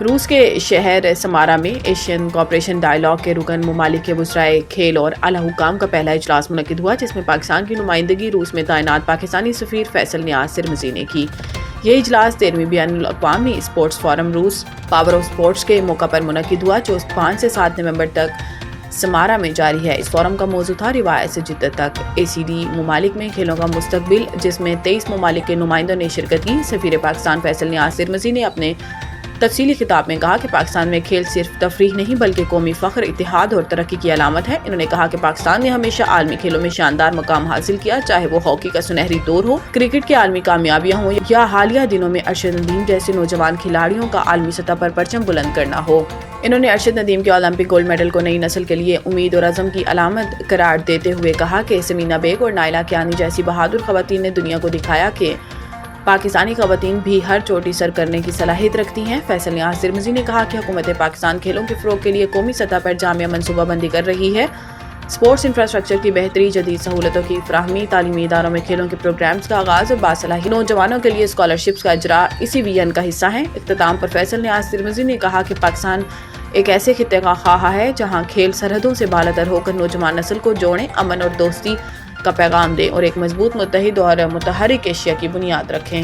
روس کے شہر سمارا میں ایشین کوآپریشن ڈائیلاگ کے رکن ممالک کے وزرائے کھیل اور اعلی حکام کا پہلا اجلاس منعقد ہوا، جس میں پاکستان کی نمائندگی روس میں تعینات پاکستانی سفیر فیصل نیاز سرمزی نے کی۔ یہ اجلاس 13ویں بین الاقوامی اسپورٹس فورم روس پاور آف اسپورٹس کے موقع پر منعقد ہوا، جو 5 سے 7 نومبر تک سمارا میں جاری ہے۔ اس فورم کا موضوع تھا روایت سے جدت تک، ACD ممالک میں کھیلوں کا مستقبل، جس میں 23 ممالک کے نمائندوں نے شرکت کی۔ سفیر پاکستان فیصل نیاز سرمزی نے اپنے تفصیلی خطاب میں کہا کہ پاکستان میں کھیل صرف تفریح نہیں بلکہ قومی فخر، اتحاد اور ترقی کی علامت ہے۔ انہوں نے کہا کہ پاکستان نے ہمیشہ عالمی کھیلوں میں شاندار مقام حاصل کیا، چاہے وہ ہاکی کا سنہری دور ہو، کرکٹ کی عالمی کامیابیاں ہوں یا حالیہ دنوں میں ارشد ندیم جیسے نوجوان کھلاڑیوں کا عالمی سطح پر پرچم بلند کرنا ہو۔ انہوں نے ارشد ندیم کے اولمپک گولڈ میڈل کو نئی نسل کے لیے امید اور عزم کی علامت قرار دیتے ہوئے کہا کہ سمینا بیگ اور نائلہ کیانی جیسی بہادر خواتین نے دنیا کو دکھایا کہ پاکستانی خواتین بھی ہر چوٹی سر کرنے کی صلاحیت رکھتی ہیں۔ فیصل نیاز سرمزی نے کہا کہ حکومت پاکستان کھیلوں کے فروغ کے لیے قومی سطح پر جامع منصوبہ بندی کر رہی ہے۔ اسپورٹس انفراسٹرکچر کی بہتری، جدید سہولتوں کی فراہمی، تعلیمی اداروں میں کھیلوں کے پروگرامز کا آغاز اور باصلاحیت نوجوانوں کے لیے اسکالرشپس کا اجرا اسی ویژن کا حصہ ہے۔ اختتام پر فیصل نیاز سرمزی نے کہا کہ پاکستان ایک ایسے خطے کا خواہاں ہے جہاں کھیل سرحدوں سے بالاتر ہو کر نوجوان نسل کو جوڑیں، امن اور دوستی کا پیغام دیں اور ایک مضبوط، متحد اور متحرک ایشیا کی بنیاد رکھیں۔